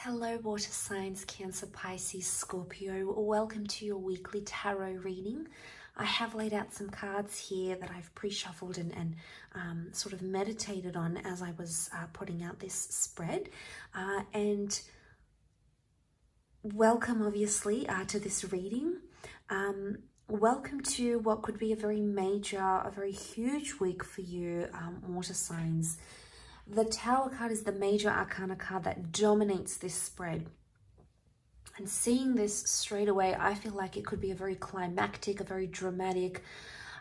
Hello water signs, Cancer, Pisces, Scorpio. Welcome to your weekly tarot reading. I have laid out some cards here that I've pre-shuffled and sort of meditated on as I was putting out this spread. And welcome obviously to this reading. Welcome to what could be a very major, a very huge week for you, water signs. The Tower card is the major arcana card that dominates this spread. And seeing this straight away, I feel like it could be a very climactic, a very dramatic,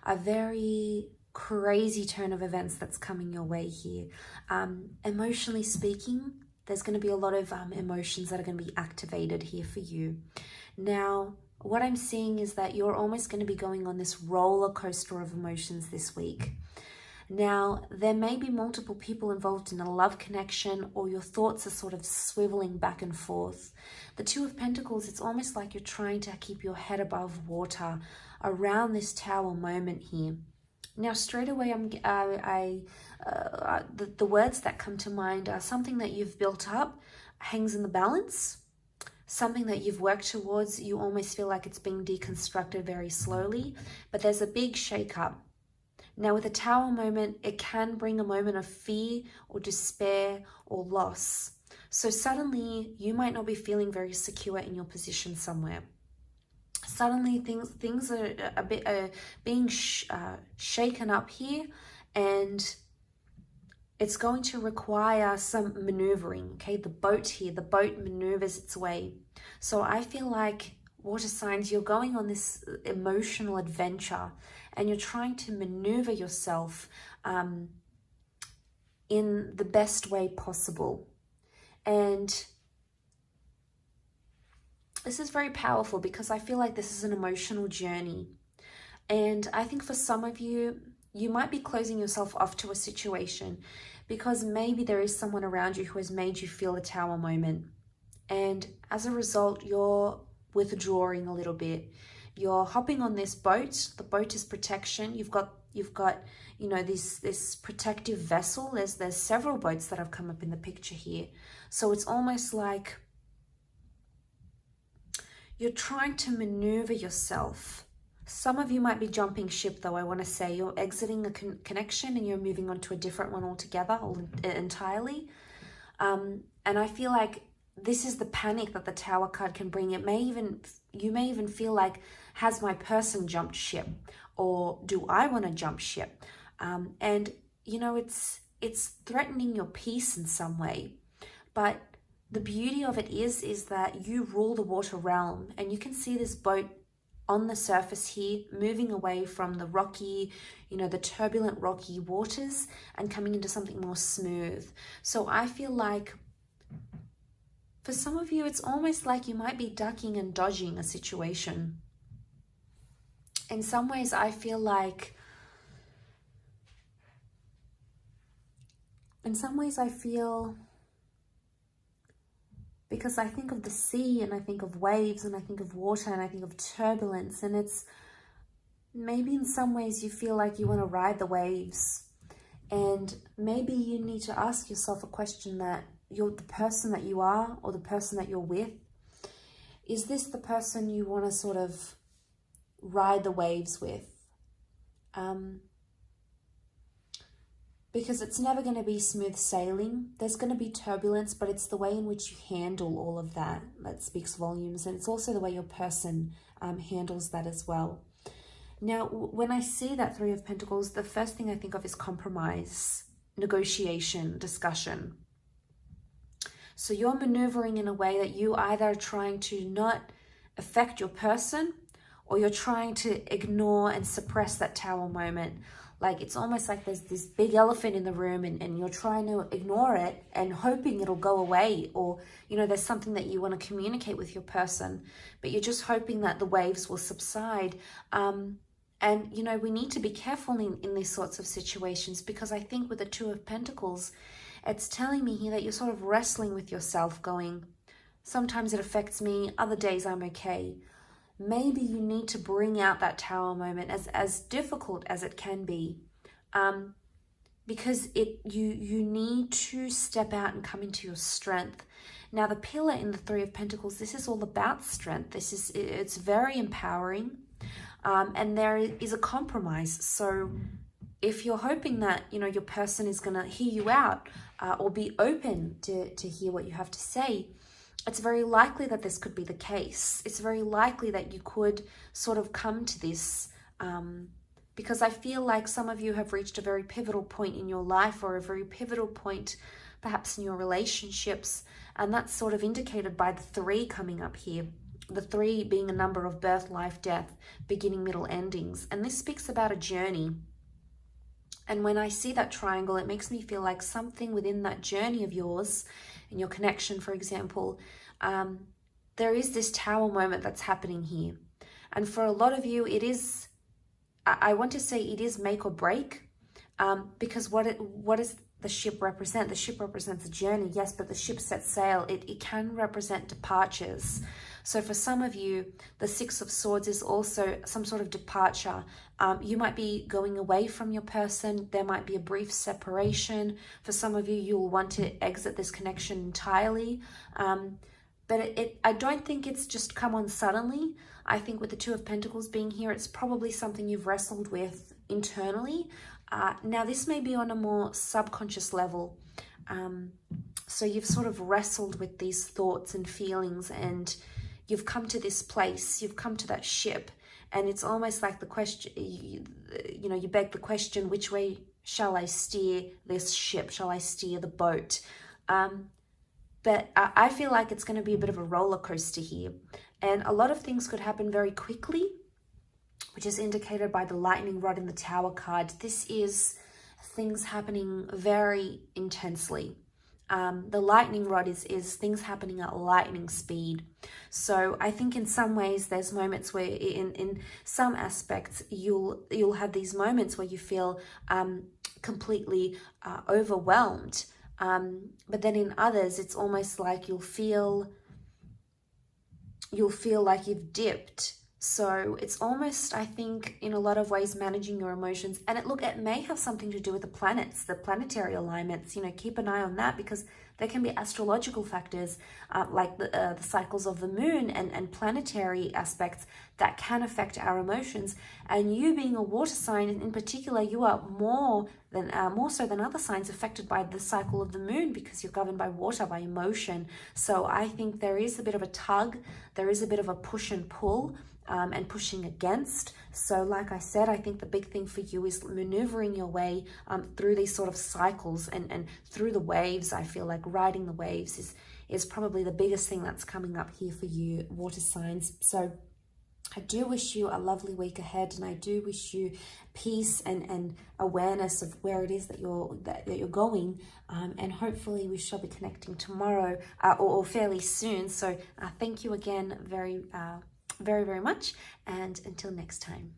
a very crazy turn of events that's coming your way here. Emotionally speaking, there's going to be a lot of emotions that are going to be activated here for you. Now, what I'm seeing is that you're almost going to be going on this roller coaster of emotions this week. Now, there may be multiple people involved in a love connection, or your thoughts are sort of swiveling back and forth. The Two of Pentacles, it's almost like you're trying to keep your head above water around this Tower moment here. Now, straight away, the words that come to mind are something that you've built up hangs in the balance. Something that you've worked towards, you almost feel like it's being deconstructed very slowly, but there's a big shake-up. Now, with a Tower moment, it can bring a moment of fear or despair or loss. So suddenly, you might not be feeling very secure in your position somewhere. Suddenly, things are a bit being shaken up here, and it's going to require some maneuvering, okay? The boat here, the boat maneuvers its way. So I feel like, water signs, you're going on this emotional adventure and you're trying to maneuver yourself in the best way possible. And this is very powerful because I feel like this is an emotional journey. And I think for some of you, you might be closing yourself off to a situation because maybe there is someone around you who has made you feel a Tower moment. And as a result, you're withdrawing a little bit. You're hopping on this boat. The boat is protection. You've got you know, this protective vessel. There's several boats that have come up in the picture here. So it's almost like you're trying to maneuver yourself. Some of you might be jumping ship, though. I want to say you're exiting a connection and you're moving on to a different one altogether, entirely. And I feel like this is the panic that the Tower card can bring. You may even feel like, has my person jumped ship, or do I want to jump ship? And you know, it's threatening your peace in some way. But the beauty of it is that you rule the water realm, and you can see this boat on the surface here, moving away from the rocky, you know, the turbulent rocky waters and coming into something more smooth. So I feel like for some of you, it's almost like you might be ducking and dodging a situation. In some ways, I feel like, because I think of the sea and I think of waves and I think of water and I think of turbulence, and it's maybe in some ways you feel like you want to ride the waves, and maybe you need to ask yourself a question that you're the person that you are, or the person that you're with. Is this the person you want to sort of ride the waves with? Because it's never going to be smooth sailing. There's going to be turbulence, but it's the way in which you handle all of that speaks volumes. And it's also the way your person handles that as well. Now, when I see that Three of Pentacles, the first thing I think of is compromise, negotiation, discussion. So you're maneuvering in a way that you either are trying to not affect your person, or you're trying to ignore and suppress that Tower moment. Like, it's almost like there's this big elephant in the room and you're trying to ignore it and hoping it'll go away. Or, you know, there's something that you want to communicate with your person, but you're just hoping that the waves will subside. And, you know, we need to be careful in these sorts of situations, because I think with the Two of Pentacles, it's telling me here that you're sort of wrestling with yourself, going, sometimes it affects me, other days I'm okay. Maybe you need to bring out that Tower moment, as difficult as it can be. because you need to step out and come into your strength. Now, the pillar in the Three of Pentacles, this is all about strength. It's very empowering, and there is a compromise. So if you're hoping that, you know, your person is going to hear you out or be open to hear what you have to say, it's very likely that this could be the case. It's very likely that you could sort of come to this, because I feel like some of you have reached a very pivotal point in your life, or a very pivotal point perhaps in your relationships, and that's sort of indicated by the 3 coming up here. The 3 being a number of birth, life, death, beginning, middle, endings. And this speaks about a journey. And when I see that triangle, it makes me feel like something within that journey of yours, in your connection, for example, there is this tower moment that's happening here. And for a lot of you, it is, I want to say it is make or break, because what does the ship represent? The ship represents a journey, yes, but the ship sets sail. It can represent departures. So for some of you, the 6 of Swords is also some sort of departure. You might be going away from your person. There might be a brief separation. For some of you, you'll want to exit this connection entirely. But I don't think it's just come on suddenly. I think with the 2 of Pentacles being here, it's probably something you've wrestled with internally. Now, this may be on a more subconscious level. So you've sort of wrestled with these thoughts and feelings, and you've come to this place, you've come to that ship, and it's almost like the question, you know, you beg the question, which way shall I steer this ship? Shall I steer the boat? But I feel like it's going to be a bit of a roller coaster here. And a lot of things could happen very quickly, which is indicated by the lightning rod in the Tower card. This is things happening very intensely. The lightning rod is things happening at lightning speed. So I think in some ways there's moments where in some aspects you'll have these moments where you feel completely overwhelmed. But then in others, it's almost like you'll feel like you've dipped. So it's almost, I think, in a lot of ways, managing your emotions. And it may have something to do with the planets, the planetary alignments. You know, keep an eye on that, because there can be astrological factors like the cycles of the moon and planetary aspects that can affect our emotions. And you being a water sign in particular, you are more so than other signs affected by the cycle of the moon, because you're governed by water, by emotion. So I think there is a bit of a tug, there is a bit of a push and pull. And pushing against. So like I said, I think the big thing for you is maneuvering your way through these sort of cycles and through the waves. I feel like riding the waves is probably the biggest thing that's coming up here for you, water signs. So I do wish you a lovely week ahead, and I do wish you peace and awareness of where it is that you're going, and hopefully we shall be connecting tomorrow or fairly soon. So thank you again very, very much, and until next time.